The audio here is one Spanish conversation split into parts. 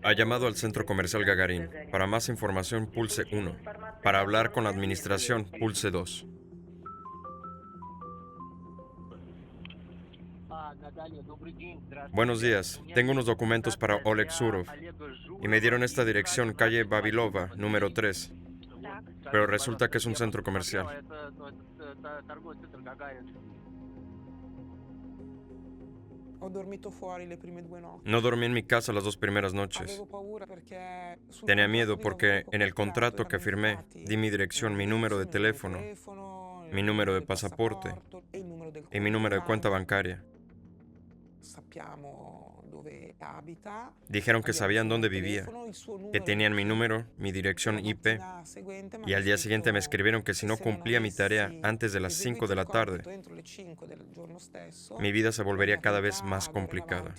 Ha llamado al Centro Comercial Gagarin. Para más información, pulse 1. Para hablar con la administración, pulse 2. Buenos días. Tengo unos documentos para Oleg Surov y me dieron esta dirección, calle Babilova, número 3. Так. Pero resulta que es un centro comercial. No dormí en mi casa las 2 primeras noches. Tenía miedo porque en el contrato que firmé di mi dirección, mi número de teléfono, mi número de pasaporte y mi número de cuenta bancaria. Dijeron que sabían dónde vivía, que tenían mi número, mi dirección IP, y al día siguiente me escribieron que si no cumplía mi tarea antes de las 5 de la tarde, mi vida se volvería cada vez más complicada.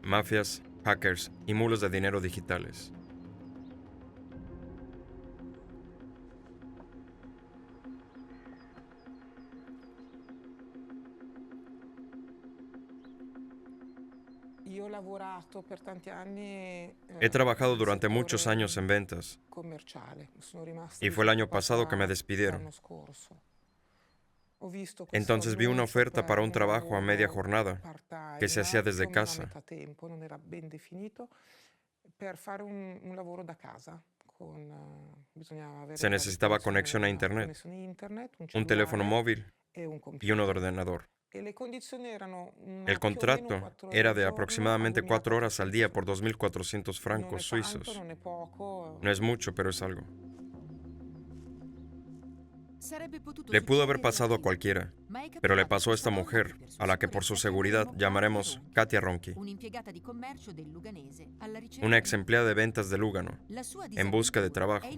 Mafias, hackers y mulos de dinero digitales. He trabajado durante muchos años en ventas y fue el año pasado que me despidieron. Entonces vi una oferta para un trabajo a media jornada que se hacía desde casa. Se necesitaba conexión a Internet, un teléfono móvil y un ordenador. El contrato era de aproximadamente 4 horas al día por 2.400 francos suizos. No es mucho, pero es algo. Le pudo haber pasado a cualquiera, pero le pasó a esta mujer, a la que por su seguridad llamaremos Katia Ronchi, una ex empleada de ventas de Lugano, en busca de trabajo.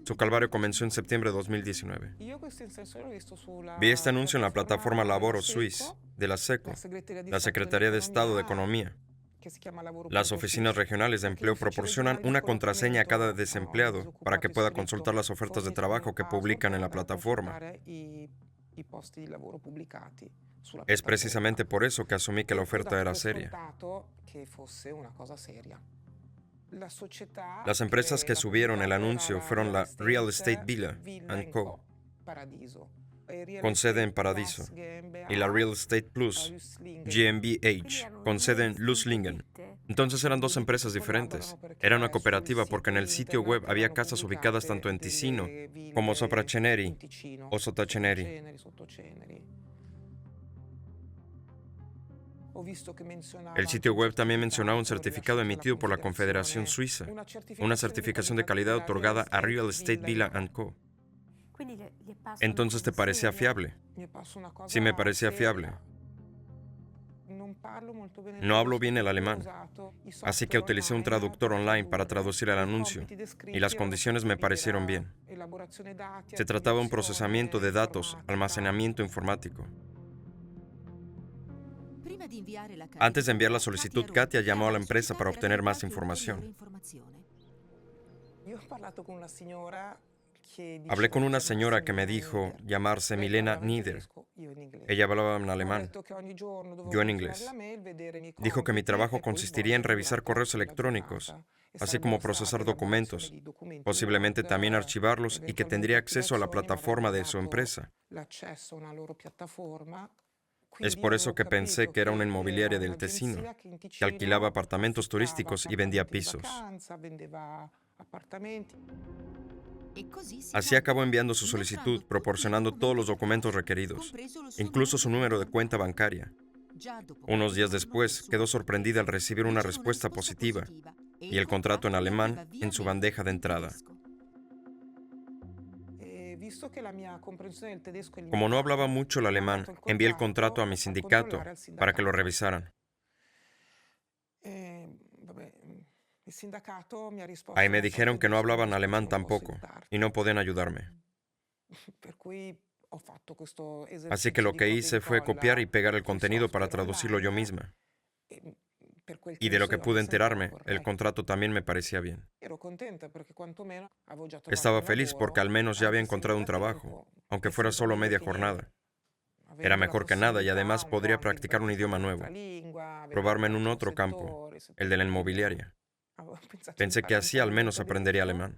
Su calvario comenzó en septiembre de 2019. Vi este anuncio en la plataforma Lavoro Suisse de la SECO, la Secretaría de Estado de Economía. Las oficinas regionales de empleo proporcionan una contraseña a cada desempleado para que pueda consultar las ofertas de trabajo que publican en la plataforma. Es precisamente por eso que asumí que la oferta era seria. Las empresas que subieron el anuncio fueron la Real Estate Villa & Co., con sede en Paradiso, y la Real Estate Plus GmbH, con sede en Luslingen. Entonces eran 2 empresas diferentes. Era una cooperativa porque en el sitio web había casas ubicadas tanto en Ticino como Sopra Ceneri o Sotto Ceneri. El sitio web también mencionaba un certificado emitido por la Confederación Suiza, una certificación de calidad otorgada a Real Estate Villa & Co. Entonces, ¿te parecía fiable? Sí, me parecía fiable. No hablo bien el alemán, así que utilicé un traductor online para traducir el anuncio, y las condiciones me parecieron bien. Se trataba de un procesamiento de datos, almacenamiento informático. Antes de enviar la solicitud, Katia llamó a la empresa para obtener más información. Hablé con una señora que me dijo llamarse Milena Nieder. Ella hablaba en alemán, yo en inglés. Dijo que mi trabajo consistiría en revisar correos electrónicos, así como procesar documentos, posiblemente también archivarlos, y que tendría acceso a la plataforma de su empresa. Es por eso que pensé que era una inmobiliaria del Tesino, que alquilaba apartamentos turísticos y vendía pisos. Así acabó enviando su solicitud, proporcionando todos los documentos requeridos, incluso su número de cuenta bancaria. Unos días después, quedó sorprendida al recibir una respuesta positiva y el contrato en alemán en su bandeja de entrada. Como no hablaba mucho el alemán, envié el contrato a mi sindicato para que lo revisaran. Ahí me dijeron que no hablaban alemán tampoco y no podían ayudarme. Así que lo que hice fue copiar y pegar el contenido para traducirlo yo misma. Y de lo que pude enterarme, el contrato también me parecía bien. Estaba feliz porque al menos ya había encontrado un trabajo, aunque fuera solo media jornada. Era mejor que nada y además podría practicar un idioma nuevo, probarme en un otro campo, el de la inmobiliaria. Pensé que así al menos aprendería alemán.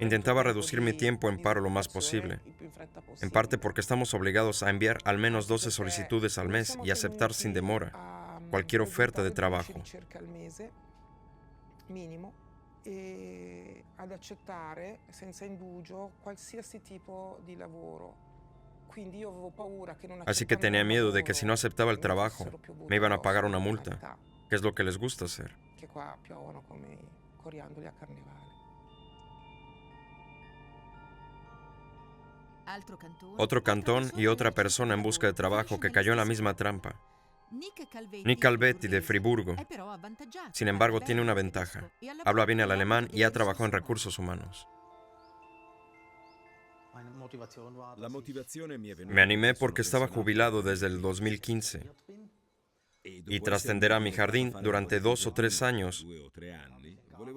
Intentaba reducir mi tiempo en paro lo más posible, en parte porque estamos obligados a enviar al menos 12 solicitudes al mes y aceptar sin demora cualquier oferta de trabajo. Así que tenía miedo de que si no aceptaba el trabajo, me iban a pagar una multa, que es lo que les gusta hacer. Otro cantón y otra persona en busca de trabajo que cayó en la misma trampa. Nick Calvetti de Friburgo. Sin embargo, tiene una ventaja. Habla bien el alemán y ha trabajado en recursos humanos. Me animé porque estaba jubilado desde el 2015 y tras tender a mi jardín durante 2 o 3 años,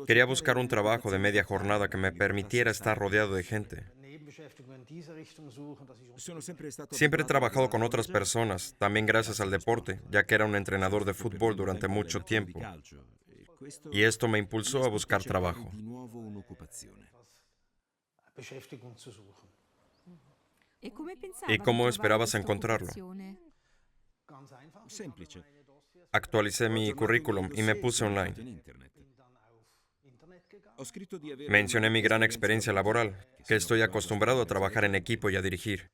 quería buscar un trabajo de media jornada que me permitiera estar rodeado de gente. Siempre he trabajado con otras personas, también gracias al deporte, ya que era un entrenador de fútbol durante mucho tiempo. Y esto me impulsó a buscar trabajo. ¿Y cómo esperabas encontrarlo? Actualicé mi currículum y me puse online. Mencioné mi gran experiencia laboral, que estoy acostumbrado a trabajar en equipo y a dirigir.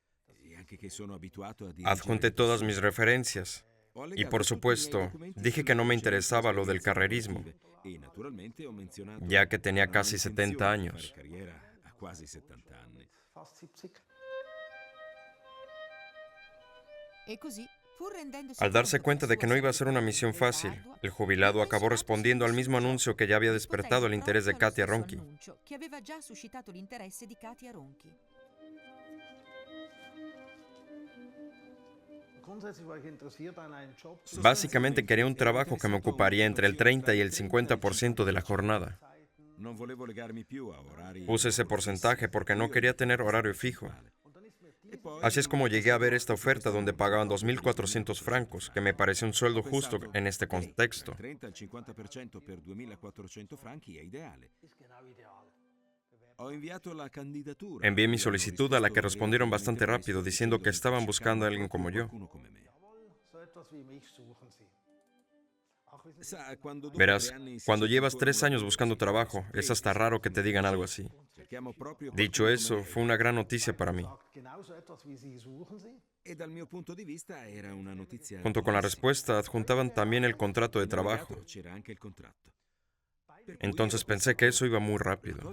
Adjunté todas mis referencias y, por supuesto, dije que no me interesaba lo del carrerismo, ya que tenía casi 70 años. Al darse cuenta de que no iba a ser una misión fácil, el jubilado acabó respondiendo al mismo anuncio que ya había despertado el interés de Katia Ronchi. Básicamente quería un trabajo que me ocuparía entre el 30 y el 50% de la jornada. Puse ese porcentaje porque no quería tener horario fijo. Así es como llegué a ver esta oferta donde pagaban 2.400 francos, que me pareció un sueldo justo en este contexto. Envié mi solicitud a la que respondieron bastante rápido diciendo que estaban buscando a alguien como yo. Verás, cuando llevas 3 años buscando trabajo, es hasta raro que te digan algo así. Dicho eso, fue una gran noticia para mí. Junto con la respuesta, adjuntaban también el contrato de trabajo. Entonces pensé que eso iba muy rápido.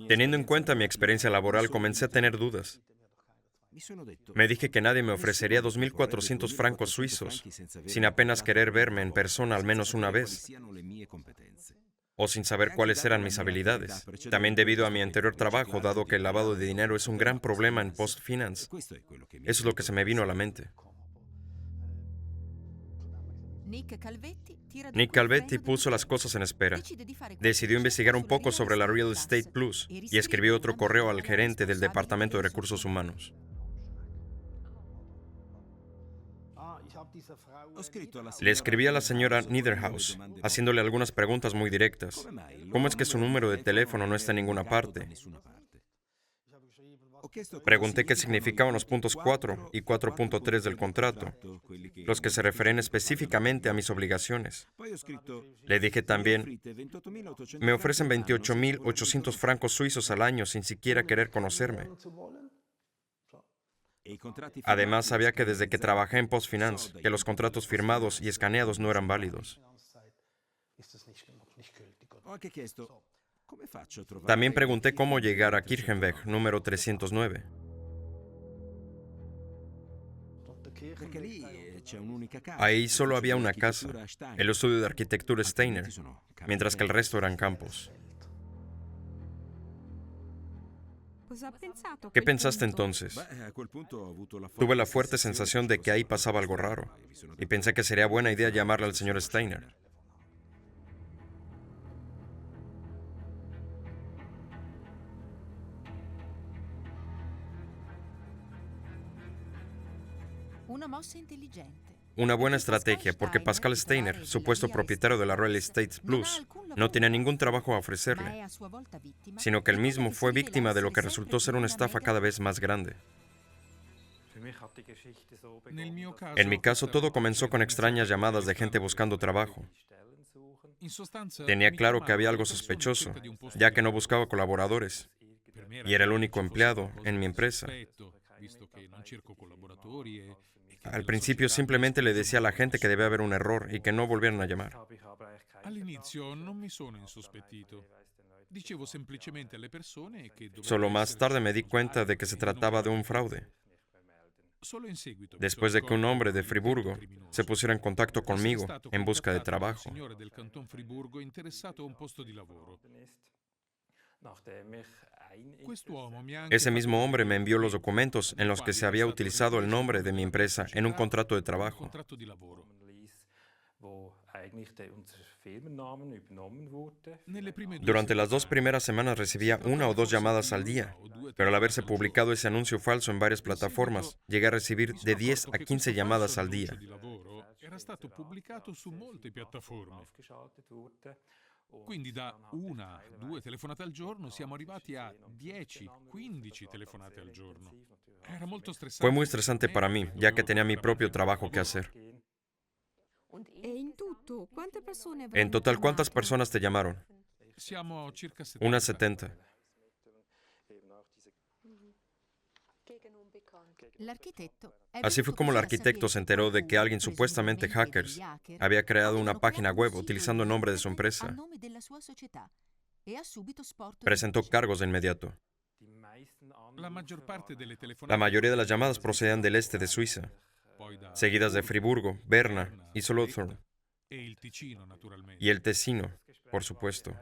Teniendo en cuenta mi experiencia laboral, comencé a tener dudas. Me dije que nadie me ofrecería 2.400 francos suizos sin apenas querer verme en persona al menos una vez, o sin saber cuáles eran mis habilidades. También debido a mi anterior trabajo, dado que el lavado de dinero es un gran problema en PostFinance. Eso es lo que se me vino a la mente. Nick Calvetti puso las cosas en espera. Decidió investigar un poco sobre la Real Estate Plus y escribió otro correo al gerente del Departamento de Recursos Humanos. Le escribí a la señora Niederhaus, haciéndole algunas preguntas muy directas. ¿Cómo es que su número de teléfono no está en ninguna parte? Pregunté qué significaban los puntos 4 y 4.3 del contrato, los que se refieren específicamente a mis obligaciones. Le dije también, me ofrecen 28.800 francos suizos al año sin siquiera querer conocerme. Además, sabía que desde que trabajé en PostFinance, que los contratos firmados y escaneados no eran válidos. También pregunté cómo llegar a Kirchenweg, número 309. Ahí solo había una casa, el estudio de arquitectura Steiner, mientras que el resto eran campos. ¿Qué pensaste entonces? Tuve la fuerte sensación de que ahí pasaba algo raro, y pensé que sería buena idea llamarle al señor Steiner. Una buena estrategia porque Pascal Steiner, supuesto propietario de la Real Estate Plus, no tenía ningún trabajo a ofrecerle, sino que él mismo fue víctima de lo que resultó ser una estafa cada vez más grande. En mi caso, todo comenzó con extrañas llamadas de gente buscando trabajo. Tenía claro que había algo sospechoso, ya que no buscaba colaboradores, y era el único empleado en mi empresa. Al principio simplemente le decía a la gente que debía haber un error y que no volvieran a llamar. Solo más tarde me di cuenta de que se trataba de un fraude. Después de que un hombre de Friburgo se pusiera en contacto conmigo en busca de trabajo. Ese mismo hombre me envió los documentos en los que se había utilizado el nombre de mi empresa en un contrato de trabajo. Durante las 2 primeras semanas recibía 1 o 2 llamadas al día, pero al haberse publicado ese anuncio falso en varias plataformas, llegué a recibir de 10 a 15 llamadas al día. Quindi da 1, 2 telefonate al giorno siamo arrivati a 10, 15 telefonate al giorno. Era molto stressante. Fue muy estresante para mí, ya que tenía mi propio trabajo que hacer. En total, ¿cuántas personas te llamaron? Siamo circa 70. Unas 70. Así fue como el arquitecto se enteró de que alguien, supuestamente hackers, había creado una página web utilizando el nombre de su empresa. Presentó cargos de inmediato. La mayoría de las llamadas procedían del este de Suiza, seguidas de Friburgo, Berna y Solothurn, y el Tesino, por supuesto.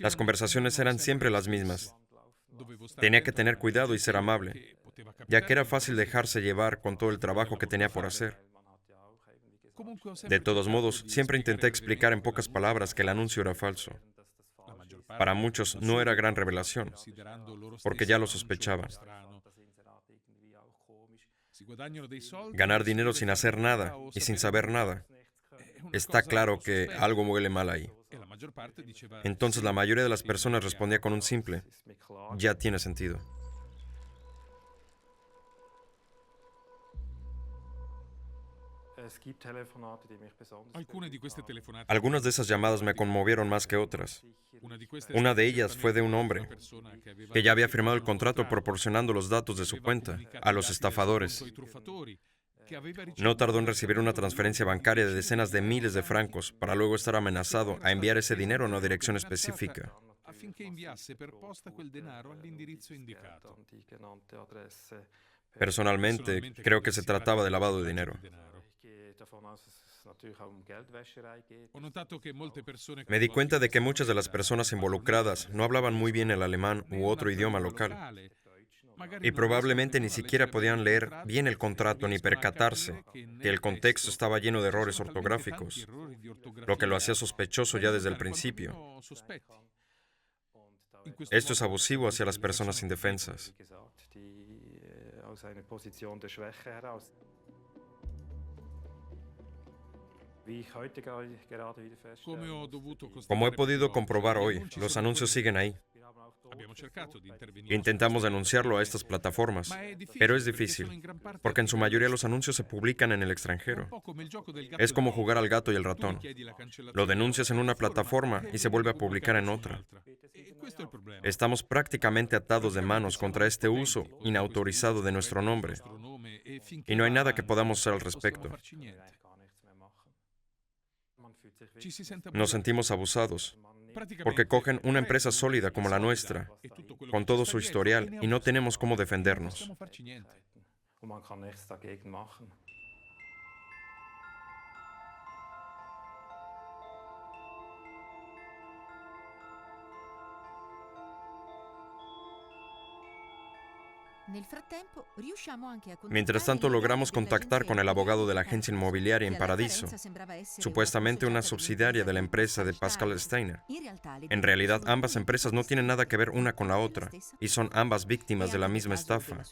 Las conversaciones eran siempre las mismas. Tenía que tener cuidado y ser amable, ya que era fácil dejarse llevar con todo el trabajo que tenía por hacer. De todos modos, siempre intenté explicar en pocas palabras que el anuncio era falso. Para muchos no era gran revelación, porque ya lo sospechaban. Ganar dinero sin hacer nada y sin saber nada. Está claro que algo huele mal ahí. Entonces la mayoría de las personas respondía con un simple, ya tiene sentido. Algunas de esas llamadas me conmovieron más que otras. Una de ellas fue de un hombre que ya había firmado el contrato proporcionando los datos de su cuenta a los estafadores. No tardó en recibir una transferencia bancaria de decenas de miles de francos para luego estar amenazado a enviar ese dinero a una dirección específica. Personalmente, creo que se trataba de lavado de dinero. Me di cuenta de que muchas de las personas involucradas no hablaban muy bien el alemán u otro idioma local. Y probablemente ni siquiera podían leer bien el contrato ni percatarse que el contexto estaba lleno de errores ortográficos, lo que lo hacía sospechoso ya desde el principio. Esto es abusivo hacia las personas indefensas. Como he podido comprobar hoy, los anuncios siguen ahí. Intentamos denunciarlo a estas plataformas, pero es difícil, porque en su mayoría los anuncios se publican en el extranjero. Es como jugar al gato y el ratón. Lo denuncias en una plataforma y se vuelve a publicar en otra. Estamos prácticamente atados de manos contra este uso inautorizado de nuestro nombre, y no hay nada que podamos hacer al respecto. Nos sentimos abusados, porque cogen una empresa sólida como la nuestra, con todo su historial, y no tenemos cómo defendernos. Mientras tanto, logramos contactar con el abogado de la agencia inmobiliaria en Paradiso, supuestamente una subsidiaria de la empresa de Pascal Steiner. En realidad, ambas empresas no tienen nada que ver una con la otra y son ambas víctimas de la misma estafa.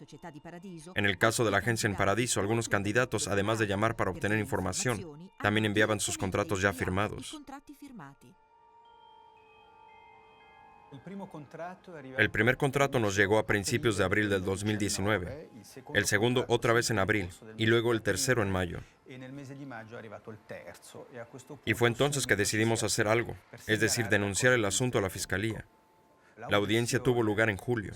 En el caso de la agencia en Paradiso, algunos candidatos, además de llamar para obtener información, también enviaban sus contratos ya firmados. El primer contrato nos llegó a principios de abril del 2019, el segundo otra vez en abril y luego el tercero en mayo. Y fue entonces que decidimos hacer algo, es decir, denunciar el asunto a la fiscalía. La audiencia tuvo lugar en julio.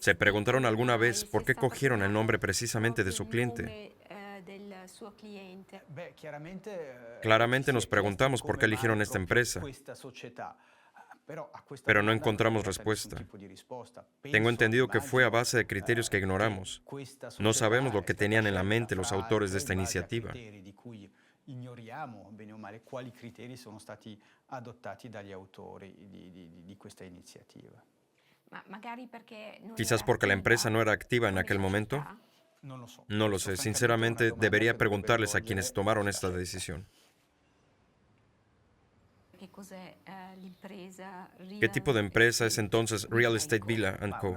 ¿Se preguntaron alguna vez por qué cogieron el nombre precisamente de su cliente? Claramente nos preguntamos por qué eligieron esta empresa, pero no encontramos respuesta. Tengo entendido que fue a base de criterios que ignoramos. No sabemos lo que tenían en la mente los autores de esta iniciativa. Ignoriamo bene o male quali criteri sono stati adottati dagli autori di questa iniziativa. Quizás porque la empresa no era activa en aquel momento. No lo sé. Sinceramente, debería preguntarles a quienes tomaron esta decisión. ¿Qué tipo de empresa es entonces Real Estate Villa & Co?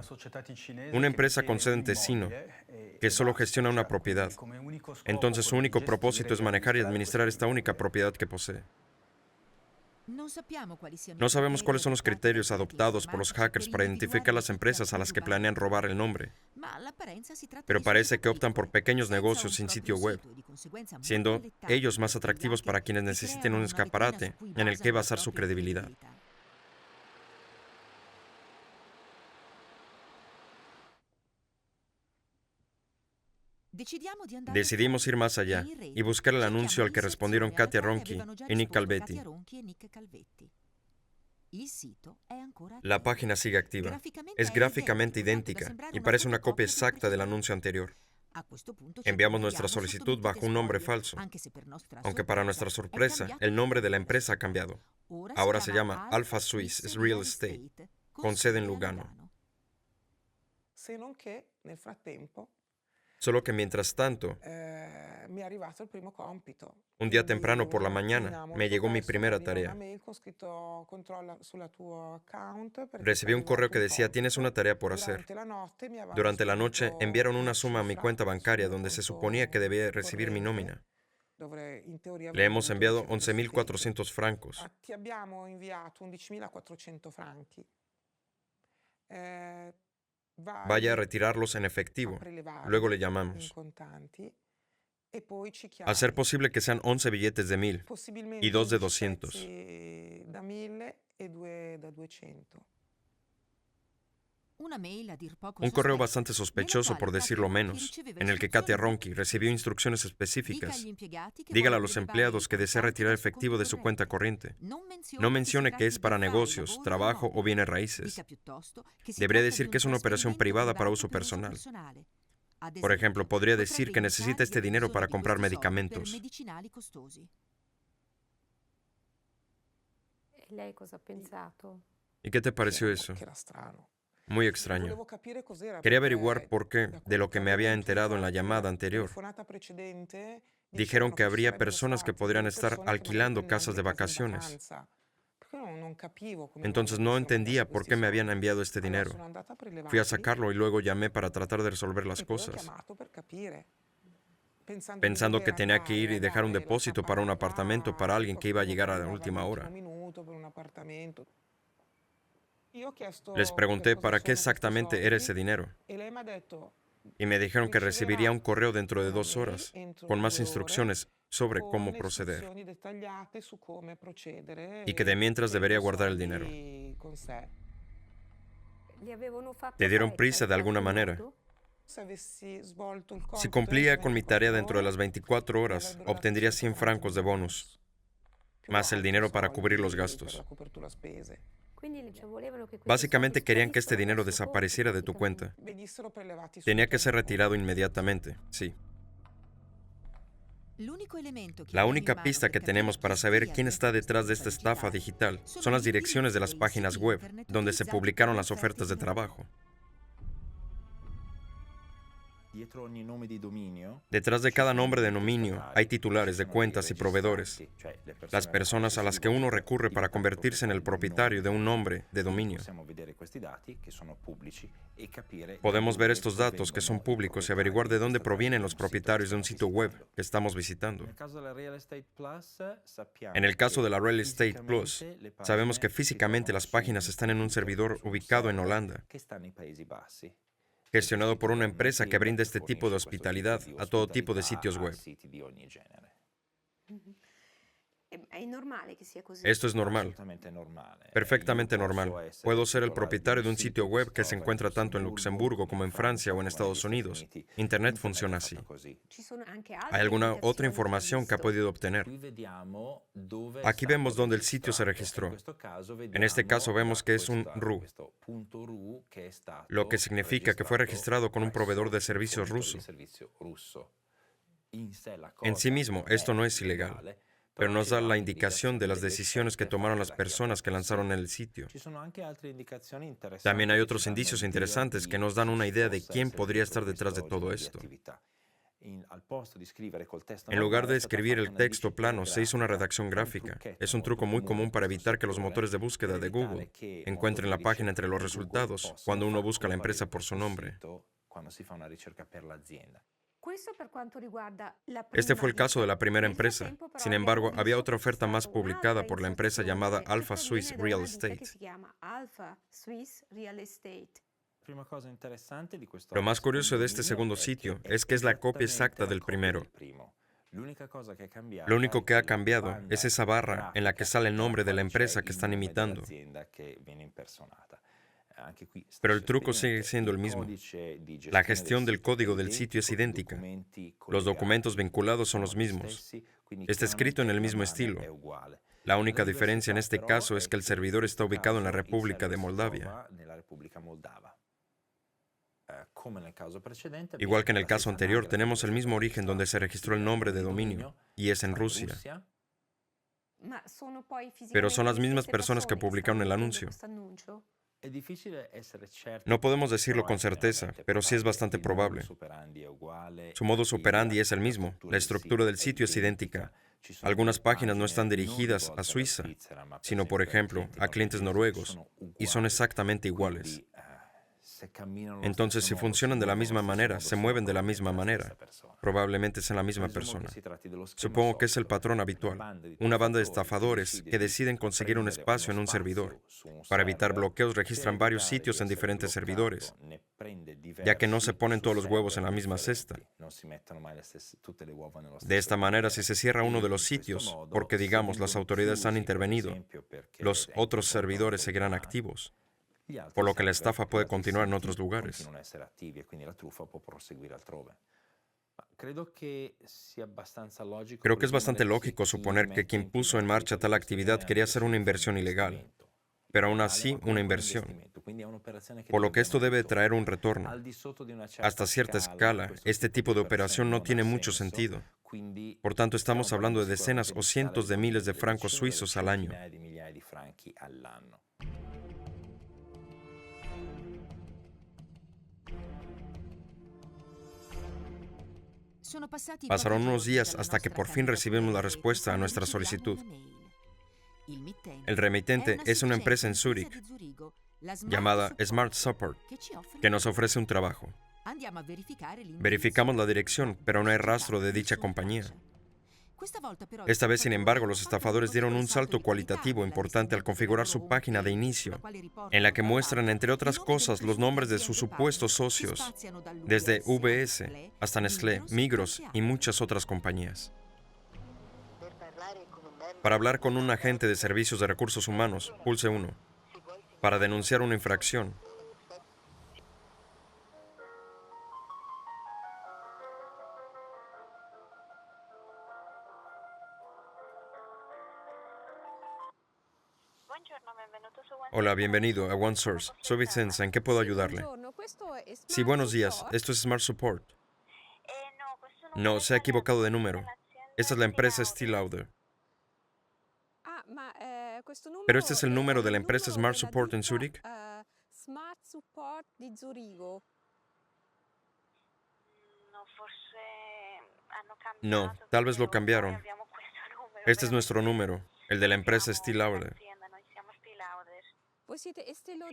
Una empresa con sede en Tesino, que solo gestiona una propiedad. Entonces su único propósito es manejar y administrar esta única propiedad que posee. No sabemos cuáles son los criterios adoptados por los hackers para identificar las empresas a las que planean robar el nombre, pero parece que optan por pequeños negocios sin sitio web, siendo ellos más atractivos para quienes necesiten un escaparate en el que basar su credibilidad. Decidimos ir más allá y buscar el anuncio al que respondieron Katia Ronchi y Nick Calvetti. La página sigue activa. Es gráficamente idéntica y parece una copia exacta del anuncio anterior. Enviamos nuestra solicitud bajo un nombre falso, aunque para nuestra sorpresa, el nombre de la empresa ha cambiado. Ahora se llama Alpha Swiss Real Estate, con sede en Lugano. Solo que mientras tanto, un día temprano por la mañana, me llegó mi primera tarea. Recibí un correo que decía, tienes una tarea por hacer. Durante la noche enviaron una suma a mi cuenta bancaria donde se suponía que debía recibir mi nómina. Le hemos enviado 11.400 francos. Vaya a retirarlos en efectivo. Luego le llamamos. A ser posible que sean 11 billetes de 1.000 y 2 de 200. Un correo bastante sospechoso, por decirlo menos, en el que Katia Ronchi recibió instrucciones específicas. Dígale a los empleados que desea retirar efectivo de su cuenta corriente. No mencione que es para negocios, trabajo o bienes raíces. Debería decir que es una operación privada para uso personal. Por ejemplo, podría decir que necesita este dinero para comprar medicamentos. ¿Y qué te pareció eso? Muy extraño. Quería averiguar por qué, de lo que me había enterado en la llamada anterior. Dijeron que habría personas que podrían estar alquilando casas de vacaciones. Entonces no entendía por qué me habían enviado este dinero. Fui a sacarlo y luego llamé para tratar de resolver las cosas, pensando que tenía que ir y dejar un depósito para un apartamento para alguien que iba a llegar a la última hora. Les pregunté para qué exactamente era ese dinero y me dijeron que recibiría un correo dentro de 2 horas con más instrucciones sobre cómo proceder y que de mientras debería guardar el dinero. ¿Te dieron prisa de alguna manera? Si cumplía con mi tarea dentro de las 24 horas, obtendría 100 francos de bonus, más el dinero para cubrir los gastos. Básicamente querían que este dinero desapareciera de tu cuenta. Tenía que ser retirado inmediatamente, sí. La única pista que tenemos para saber quién está detrás de esta estafa digital son las direcciones de las páginas web donde se publicaron las ofertas de trabajo. Detrás de cada nombre de dominio hay titulares de cuentas y proveedores, las personas a las que uno recurre para convertirse en el propietario de un nombre de dominio. Podemos ver estos datos que son públicos y averiguar de dónde provienen los propietarios de un sitio web que estamos visitando. En el caso de la Real Estate Plus, sabemos que físicamente las páginas están en un servidor ubicado en Holanda, gestionado por una empresa que brinda este tipo de hospitalidad a todo tipo de sitios web. Esto es normal, perfectamente normal. Puedo ser el propietario de un sitio web que se encuentra tanto en Luxemburgo como en Francia o en Estados Unidos. Internet funciona así. ¿Hay alguna otra información que ha podido obtener? Aquí vemos dónde el sitio se registró. En este caso vemos que es un RU, lo que significa que fue registrado con un proveedor de servicios ruso. En sí mismo, esto no es ilegal, pero nos da la indicación de las decisiones que tomaron las personas que lanzaron el sitio. También hay otros indicios interesantes que nos dan una idea de quién podría estar detrás de todo esto. En lugar de escribir el texto plano, se hizo una redacción gráfica. Es un truco muy común para evitar que los motores de búsqueda de Google encuentren la página entre los resultados cuando uno busca la empresa por su nombre. Este fue el caso de la primera empresa. Sin embargo, había otra oferta más publicada por la empresa llamada Alpha Swiss Real Estate. Lo más curioso de este segundo sitio es que es la copia exacta del primero. Lo único que ha cambiado es esa barra en la que sale el nombre de la empresa que están imitando. Pero el truco sigue siendo el mismo. La gestión del código del sitio es idéntica. Los documentos vinculados son los mismos. Está escrito en el mismo estilo. La única diferencia en este caso es que el servidor está ubicado en la República de Moldavia. Igual que en el caso anterior, tenemos el mismo origen donde se registró el nombre de dominio, y es en Rusia. Pero son las mismas personas que publicaron el anuncio. No podemos decirlo con certeza, pero sí es bastante probable. Su modus operandi es el mismo, la estructura del sitio es idéntica. Algunas páginas no están dirigidas a Suiza, sino, por ejemplo, a clientes noruegos, y son exactamente iguales. Entonces, si funcionan de la misma manera, se mueven de la misma manera, probablemente es la misma persona. Supongo que es el patrón habitual, una banda de estafadores que deciden conseguir un espacio en un servidor. Para evitar bloqueos, registran varios sitios en diferentes servidores, ya que no se ponen todos los huevos en la misma cesta. De esta manera, si se cierra uno de los sitios, porque digamos las autoridades han intervenido, los otros servidores seguirán activos, por lo que la estafa puede continuar en otros lugares. Creo que es bastante lógico suponer que quien puso en marcha tal actividad quería hacer una inversión ilegal, pero aún así una inversión, por lo que esto debe traer un retorno. Hasta cierta escala, este tipo de operación no tiene mucho sentido. Por tanto, estamos hablando de decenas o cientos de miles de francos suizos al año. Pasaron unos días hasta que por fin recibimos la respuesta a nuestra solicitud. El remitente es una empresa en Zúrich llamada Smart Support que nos ofrece un trabajo. Verificamos la dirección, pero no hay rastro de dicha compañía. Esta vez, sin embargo, los estafadores dieron un salto cualitativo importante al configurar su página de inicio, en la que muestran, entre otras cosas, los nombres de sus supuestos socios, desde UBS hasta Nestlé, Migros y muchas otras compañías. Para hablar con un agente de servicios de recursos humanos, pulse 1. Para denunciar una infracción, hola, bienvenido a OneSource. Soy Vicenza, ¿en qué puedo ayudarle? Sí, buenos días. Esto es Smart Support. No, se ha equivocado de número. Esta es la empresa Estée Lauder. Pero este es el número de la empresa Smart Support en Zúrich. No, tal vez lo cambiaron. Este es nuestro número, el de la empresa Estée Lauder.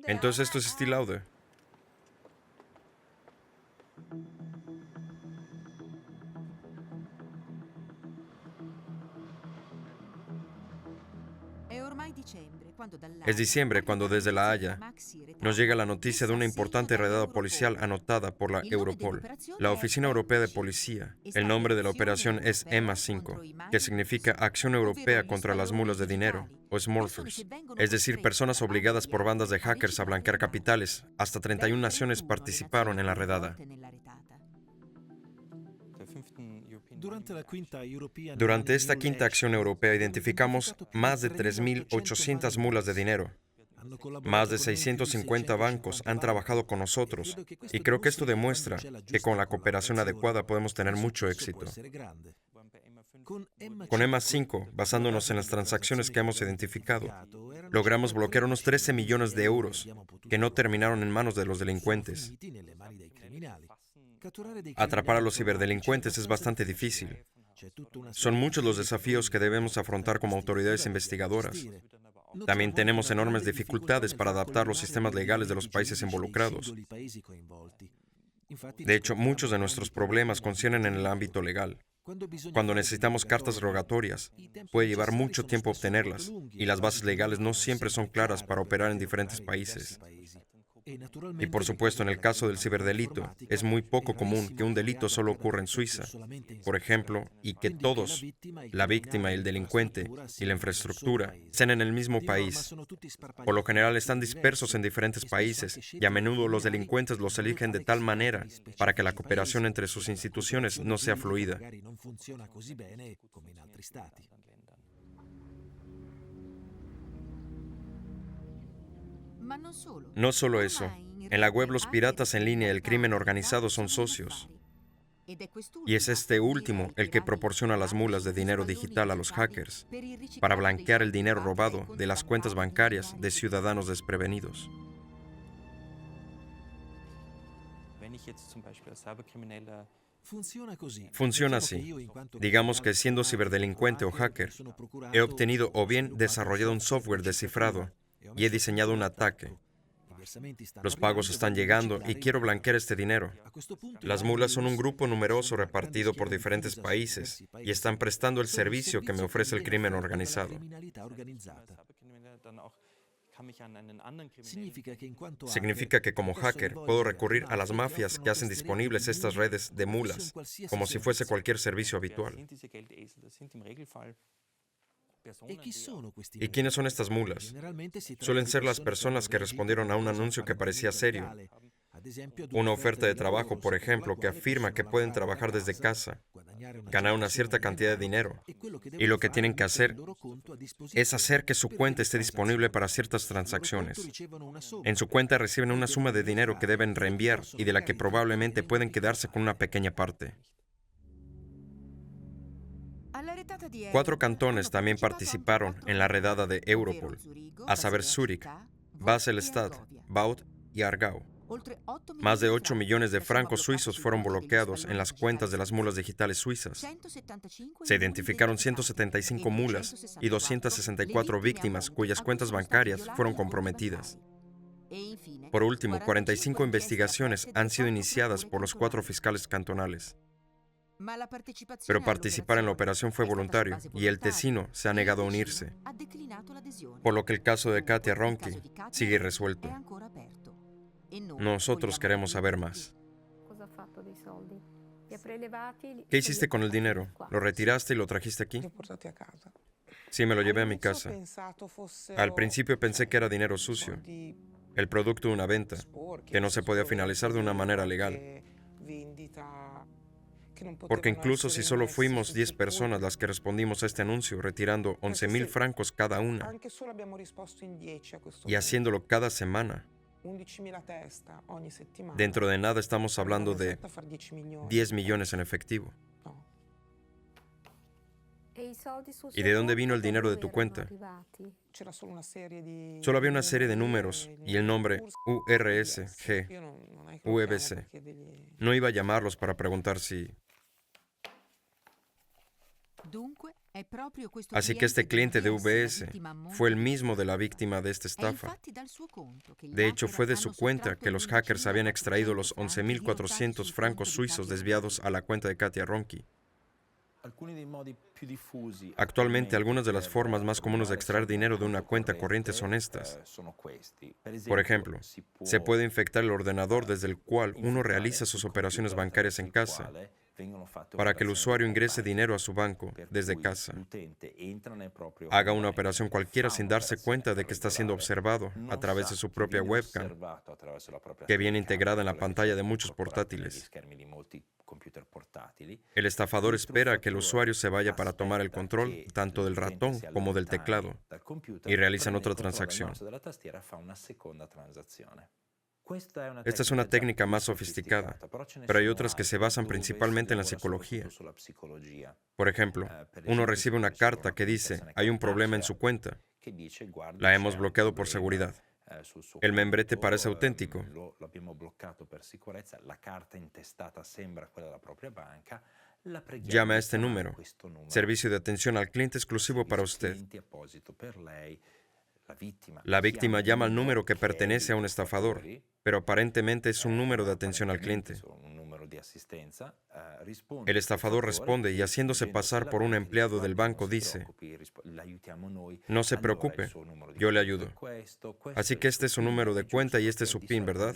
Entonces esto es Estée Lauder. Es diciembre cuando desde La Haya nos llega la noticia de una importante redada policial anotada por la Europol, la Oficina Europea de Policía. El nombre de la operación es EMA5, que significa Acción Europea contra las Mulas de Dinero, o Smurfers, es decir, personas obligadas por bandas de hackers a blanquear capitales. Hasta 31 naciones participaron en la redada. Durante esta quinta acción europea identificamos más de 3.800 mulas de dinero. Más de 650 bancos han trabajado con nosotros y creo que esto demuestra que con la cooperación adecuada podemos tener mucho éxito. Con EMA5, basándonos en las transacciones que hemos identificado, logramos bloquear unos 13 millones de euros que no terminaron en manos de los delincuentes. Atrapar a los ciberdelincuentes es bastante difícil. Son muchos los desafíos que debemos afrontar como autoridades investigadoras. También tenemos enormes dificultades para adaptar los sistemas legales de los países involucrados. De hecho, muchos de nuestros problemas conciernen en el ámbito legal. Cuando necesitamos cartas rogatorias, puede llevar mucho tiempo obtenerlas, y las bases legales no siempre son claras para operar en diferentes países. Y por supuesto, en el caso del ciberdelito, es muy poco común que un delito solo ocurra en Suiza, por ejemplo, y que todos, la víctima y el delincuente y la infraestructura, estén en el mismo país. Por lo general están dispersos en diferentes países y a menudo los delincuentes los eligen de tal manera para que la cooperación entre sus instituciones no sea fluida. No solo eso, en la web los piratas en línea y el crimen organizado son socios. Y es este último el que proporciona las mulas de dinero digital a los hackers para blanquear el dinero robado de las cuentas bancarias de ciudadanos desprevenidos. Funciona así. Digamos que siendo ciberdelincuente o hacker, he obtenido o bien desarrollado un software de cifrado y he diseñado un ataque. Los pagos están llegando y quiero blanquear este dinero. Las mulas son un grupo numeroso repartido por diferentes países y están prestando el servicio que me ofrece el crimen organizado. Significa que como hacker puedo recurrir a las mafias que hacen disponibles estas redes de mulas, como si fuese cualquier servicio habitual. ¿Y quiénes son estas mulas? Suelen ser las personas que respondieron a un anuncio que parecía serio. Una oferta de trabajo, por ejemplo, que afirma que pueden trabajar desde casa, ganar una cierta cantidad de dinero, y lo que tienen que hacer es hacer que su cuenta esté disponible para ciertas transacciones. En su cuenta reciben una suma de dinero que deben reenviar y de la que probablemente pueden quedarse con una pequeña parte. 4 cantones también participaron en la redada de Europol, a saber Zúrich, Basel-Stadt, Vaud y Aargau. Más de 8 millones de francos suizos fueron bloqueados en las cuentas de las mulas digitales suizas. Se identificaron 175 mulas y 264 víctimas cuyas cuentas bancarias fueron comprometidas. Por último, 45 investigaciones han sido iniciadas por los 4 fiscales cantonales. Pero participar en la operación fue voluntario y el Tesino se ha negado a unirse, por lo que el caso de Katia Ronchi sigue irresuelto. Nosotros queremos saber más. ¿Qué hiciste con el dinero? ¿Lo retiraste y lo trajiste aquí? Sí, me lo llevé a mi casa. Al principio pensé que era dinero sucio, el producto de una venta, que no se podía finalizar de una manera legal. Porque incluso si solo fuimos 10 personas las que respondimos a este anuncio, retirando 11.000 francos cada una y haciéndolo cada semana, dentro de nada estamos hablando de 10 millones en efectivo. ¿Y de dónde vino el dinero de tu cuenta? Solo había una serie de números y el nombre URSG, UEBC. No iba a llamarlos para preguntar si... Así que este cliente de UBS fue el mismo de la víctima de esta estafa. De hecho, fue de su cuenta que los hackers habían extraído los 11.400 francos suizos desviados a la cuenta de Katia Ronchi. Actualmente, algunas de las formas más comunes de extraer dinero de una cuenta corriente son estas. Por ejemplo, se puede infectar el ordenador desde el cual uno realiza sus operaciones bancarias en casa, para que el usuario ingrese dinero a su banco desde casa. Haga una operación cualquiera sin darse cuenta de que está siendo observado a través de su propia webcam, que viene integrada en la pantalla de muchos portátiles. El estafador espera a que el usuario se vaya para tomar el control tanto del ratón como del teclado y realizan otra transacción. Esta es una técnica más sofisticada, pero hay otras que se basan principalmente en la psicología. Por ejemplo, uno recibe una carta que dice, hay un problema en su cuenta, la hemos bloqueado por seguridad. El membrete parece auténtico. Llame a este número, servicio de atención al cliente exclusivo para usted. La víctima llama al número que pertenece a un estafador, pero aparentemente es un número de atención al cliente. El estafador responde y haciéndose pasar por un empleado del banco dice, no se preocupe, yo le ayudo. Así que este es su número de cuenta y este es su PIN, ¿verdad?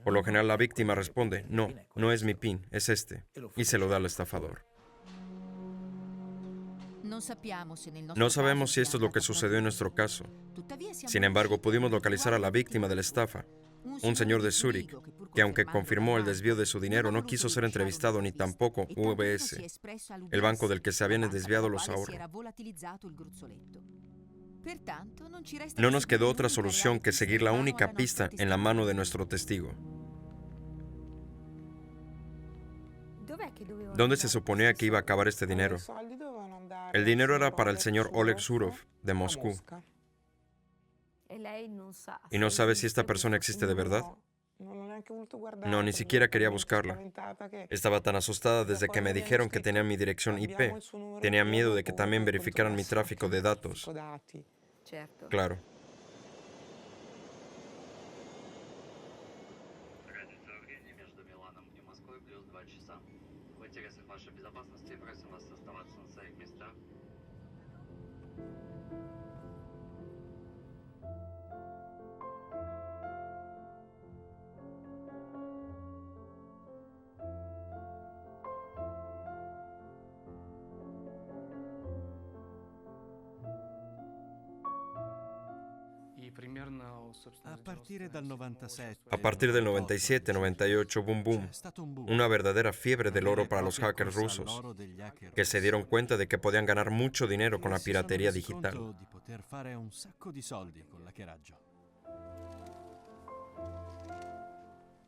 Por lo general la víctima responde, no, no es mi PIN, es este, y se lo da al estafador. No sabemos si esto es lo que sucedió en nuestro caso. Sin embargo, pudimos localizar a la víctima de la estafa, un señor de Zúrich, que aunque confirmó el desvío de su dinero, no quiso ser entrevistado ni tampoco UBS, el banco del que se habían desviado los ahorros. No nos quedó otra solución que seguir la única pista en la mano de nuestro testigo. ¿Dónde se suponía que iba a acabar este dinero? El dinero era para el señor Oleg Zurov, de Moscú. ¿Y no sabe si esta persona existe de verdad? No, ni siquiera quería buscarla. Estaba tan asustada desde que me dijeron que tenía mi dirección IP. Tenía miedo de que también verificaran mi tráfico de datos. Claro. A partir del 97, 98, boom boom, una verdadera fiebre del oro para los hackers rusos, que se dieron cuenta de que podían ganar mucho dinero con la piratería digital.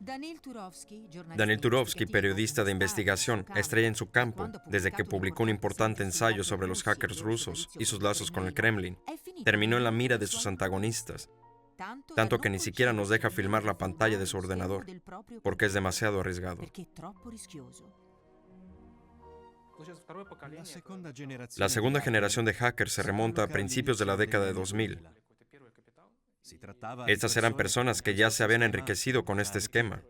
Daniil Turovsky, periodista de investigación, estrella en su campo, desde que publicó un importante ensayo sobre los hackers rusos y sus lazos con el Kremlin, terminó en la mira de sus antagonistas, tanto que ni siquiera nos deja filmar la pantalla de su ordenador, porque es demasiado arriesgado. La segunda generación de hackers se remonta a principios de la década de 2000. Estas eran personas que ya se habían enriquecido con este esquema.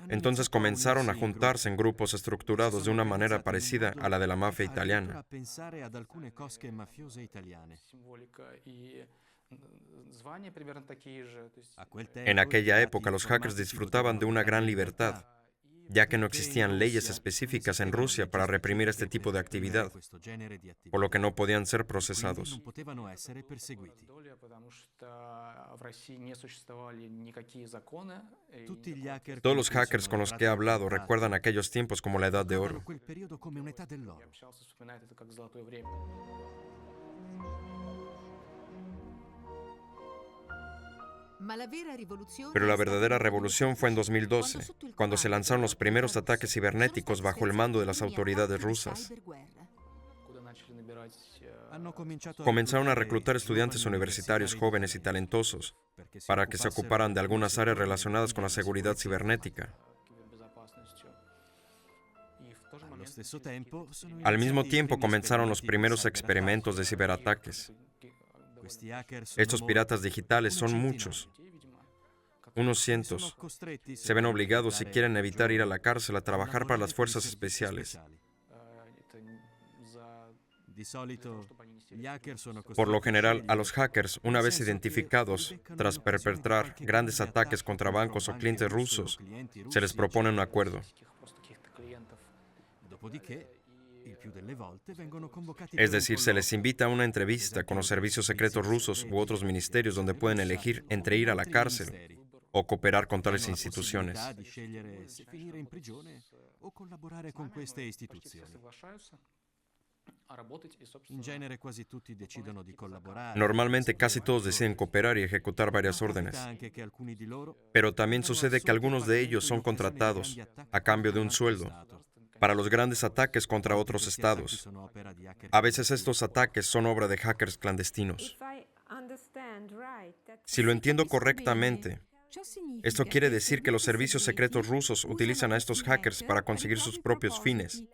Entonces comenzaron a juntarse en grupos estructurados de una manera parecida a la de la mafia italiana. En aquella época los hackers disfrutaban de una gran libertad, ya que no existían leyes específicas en Rusia para reprimir este tipo de actividad, por lo que no podían ser procesados. Todos los hackers con los que he hablado recuerdan aquellos tiempos como la Edad de Oro. Pero la verdadera revolución fue en 2012, cuando se lanzaron los primeros ataques cibernéticos bajo el mando de las autoridades rusas. Comenzaron a reclutar estudiantes universitarios jóvenes y talentosos para que se ocuparan de algunas áreas relacionadas con la seguridad cibernética. Al mismo tiempo comenzaron los primeros experimentos de ciberataques. Estos piratas digitales son muchos, unos cientos. Se ven obligados, si quieren evitar ir a la cárcel, a trabajar para las fuerzas especiales. Por lo general, a los hackers, una vez identificados, tras perpetrar grandes ataques contra bancos o clientes rusos, se les propone un acuerdo. Es decir, se les invita a una entrevista con los servicios secretos rusos u otros ministerios donde pueden elegir entre ir a la cárcel o cooperar con tales instituciones. Normalmente casi todos deciden cooperar y ejecutar varias órdenes. Pero también sucede que algunos de ellos son contratados a cambio de un sueldo para los grandes ataques contra otros estados. A veces estos ataques son obra de hackers clandestinos. Si lo entiendo correctamente, esto quiere decir que los servicios secretos rusos utilizan a estos hackers para conseguir sus propios fines,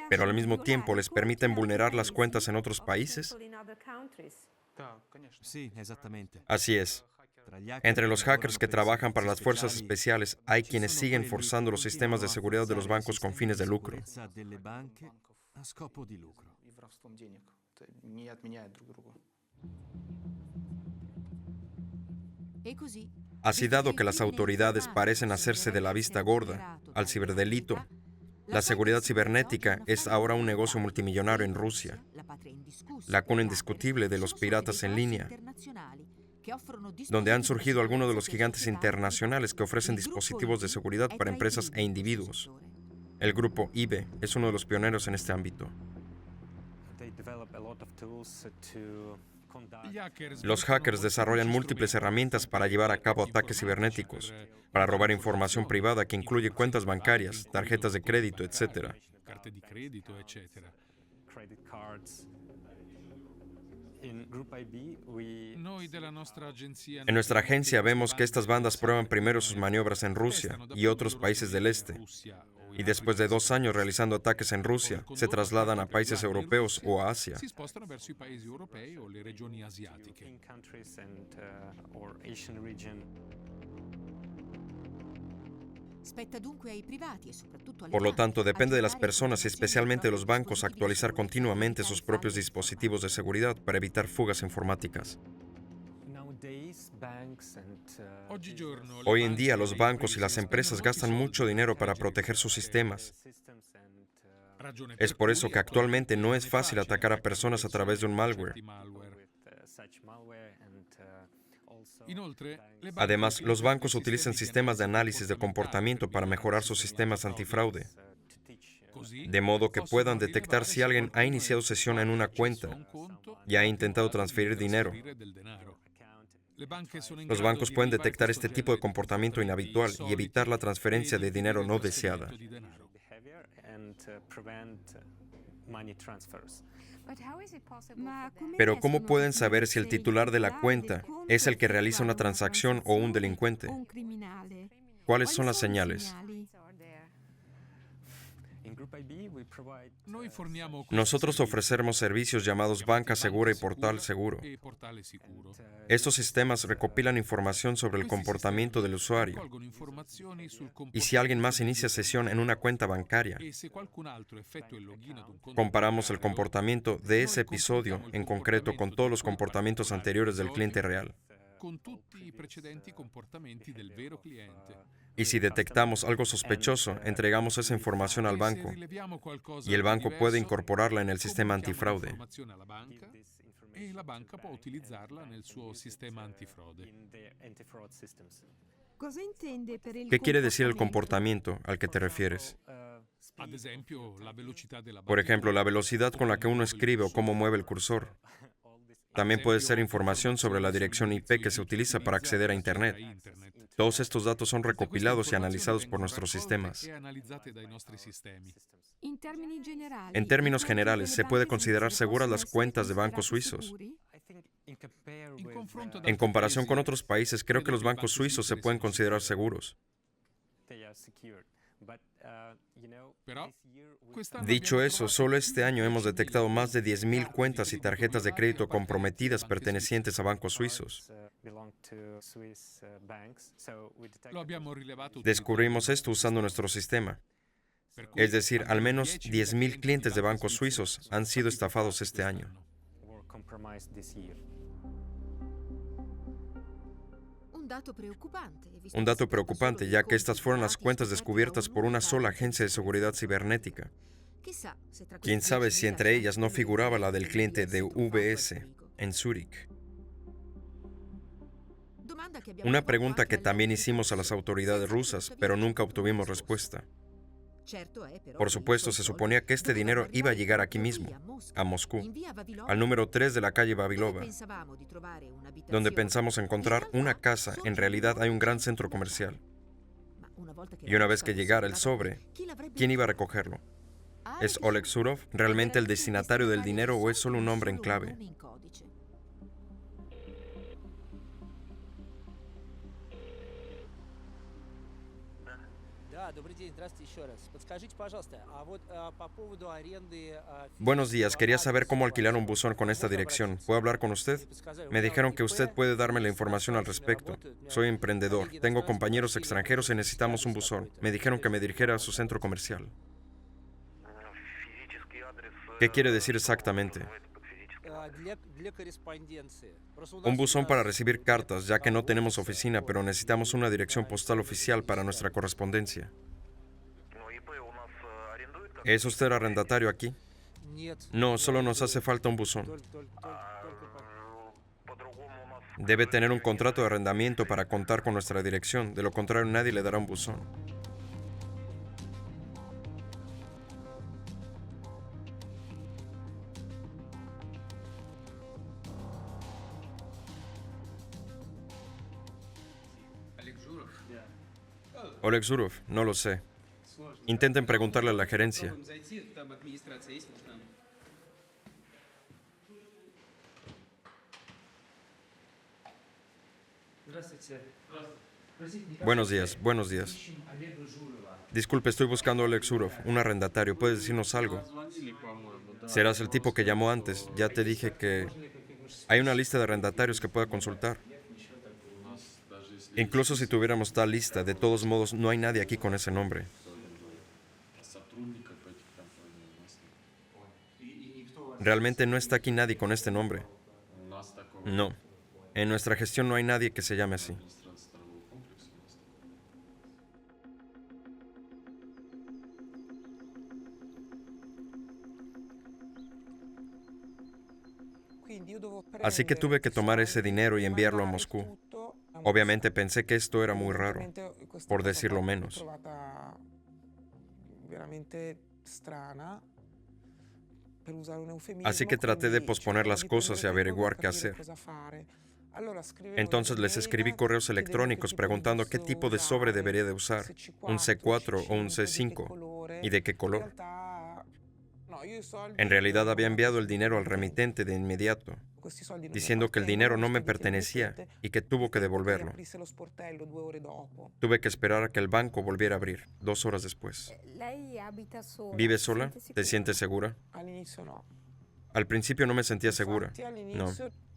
pero al mismo tiempo les permiten vulnerar las cuentas en otros países. Así es. Entre los hackers que trabajan para las fuerzas especiales hay quienes siguen forzando los sistemas de seguridad de los bancos con fines de lucro. Así, dado que las autoridades parecen hacerse de la vista gorda al ciberdelito, la seguridad cibernética es ahora un negocio multimillonario en Rusia, la cuna indiscutible de los piratas en línea, donde han surgido algunos de los gigantes internacionales que ofrecen dispositivos de seguridad para empresas e individuos. El grupo IBE es uno de los pioneros en este ámbito. Los hackers desarrollan múltiples herramientas para llevar a cabo ataques cibernéticos, para robar información privada que incluye cuentas bancarias, tarjetas de crédito, etc. En nuestra agencia vemos que estas bandas prueban primero sus maniobras en Rusia y otros países del este, y después de 2 años realizando ataques en Rusia, se trasladan a países europeos o a Asia. Por lo tanto, depende de las personas y especialmente de los bancos actualizar continuamente sus propios dispositivos de seguridad para evitar fugas informáticas. Hoy en día, los bancos y las empresas gastan mucho dinero para proteger sus sistemas. Es por eso que actualmente no es fácil atacar a personas a través de un malware. Además, los bancos utilizan sistemas de análisis de comportamiento para mejorar sus sistemas antifraude, de modo que puedan detectar si alguien ha iniciado sesión en una cuenta y ha intentado transferir dinero. Los bancos pueden detectar este tipo de comportamiento inhabitual y evitar la transferencia de dinero no deseada. Pero ¿cómo pueden saber si el titular de la cuenta es el que realiza una transacción o un delincuente? ¿Cuáles son las señales? Nosotros ofrecemos servicios llamados Banca Segura y Portal Seguro. Estos sistemas recopilan información sobre el comportamiento del usuario y si alguien más inicia sesión en una cuenta bancaria. Comparamos el comportamiento de ese episodio en concreto con todos los comportamientos anteriores del cliente real. Y si detectamos algo sospechoso, entregamos esa información al banco y el banco puede incorporarla en el sistema antifraude. ¿Qué quiere decir el comportamiento al que te refieres? Por ejemplo, la velocidad con la que uno escribe o cómo mueve el cursor. También puede ser información sobre la dirección IP que se utiliza para acceder a Internet. Todos estos datos son recopilados y analizados por nuestros sistemas. En términos generales, ¿se puede considerar seguras las cuentas de bancos suizos? En comparación con otros países, creo que los bancos suizos se pueden considerar seguros. Dicho eso, solo este año hemos detectado más de 10.000 cuentas y tarjetas de crédito comprometidas pertenecientes a bancos suizos. Descubrimos esto usando nuestro sistema. Es decir, al menos 10.000 clientes de bancos suizos han sido estafados este año. Un dato preocupante, ya que estas fueron las cuentas descubiertas por una sola agencia de seguridad cibernética. Quién sabe si entre ellas no figuraba la del cliente de UBS en Zúrich. Una pregunta que también hicimos a las autoridades rusas, pero nunca obtuvimos respuesta. Por supuesto, se suponía que este dinero iba a llegar aquí mismo, a Moscú, al número 3 de la calle Vavilova. Donde pensamos encontrar una casa, en realidad hay un gran centro comercial. Y una vez que llegara el sobre, ¿quién iba a recogerlo? ¿Es Oleg Zurov realmente el destinatario del dinero o es solo un nombre en clave? Buenos días, quería saber cómo alquilar un buzón con esta dirección. ¿Puedo hablar con usted? Me dijeron que usted puede darme la información al respecto. Soy emprendedor, tengo compañeros extranjeros y necesitamos un buzón. Me dijeron que me dirigiera a su centro comercial. ¿Qué quiere decir exactamente? Un buzón para recibir cartas, ya que no tenemos oficina, pero necesitamos una dirección postal oficial para nuestra correspondencia. ¿Es usted arrendatario aquí? No, solo nos hace falta un buzón. Debe tener un contrato de arrendamiento para contar con nuestra dirección, de lo contrario nadie le dará un buzón. Oleg Zurov, no lo sé. Intenten preguntarle a la gerencia. Buenos días, buenos días. Disculpe, estoy buscando a Oleg Zurov, un arrendatario. ¿Puedes decirnos algo? Serás el tipo que llamó antes. Ya te dije que hay una lista de arrendatarios que pueda consultar. Incluso si tuviéramos tal lista, de todos modos, no hay nadie aquí con ese nombre. Realmente no está aquí nadie con este nombre. No. En nuestra gestión no hay nadie que se llame así. Así que tuve que tomar ese dinero y enviarlo a Moscú. Obviamente pensé que esto era muy raro, por decirlo menos. Así que traté de posponer las cosas y averiguar qué hacer. Entonces les escribí correos electrónicos preguntando qué tipo de sobre debería de usar, un C4 o un C5, y de qué color. En realidad había enviado el dinero al remitente de inmediato, diciendo que el dinero no me pertenecía y que tuvo que devolverlo. Tuve que esperar a que el banco volviera a abrir, 2 horas después. ¿Vive sola? ¿Te sientes segura? Al principio no me sentía segura, no.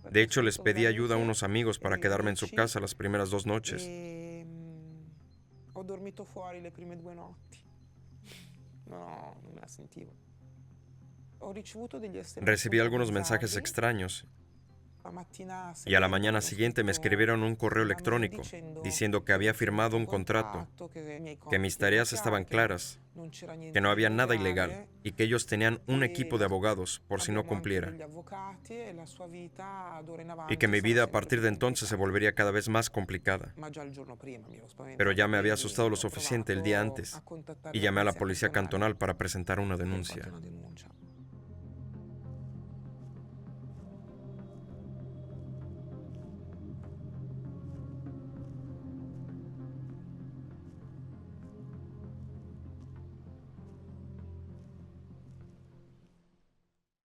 De hecho, les pedí ayuda a unos amigos para quedarme en su casa las primeras 2 noches. Recibí algunos mensajes extraños y a la mañana siguiente me escribieron un correo electrónico diciendo que había firmado un contrato, que mis tareas estaban claras, que no había nada ilegal y que ellos tenían un equipo de abogados por si no cumpliera. Y que mi vida a partir de entonces se volvería cada vez más complicada. Pero ya me había asustado lo suficiente el día antes y llamé a la policía cantonal para presentar una denuncia.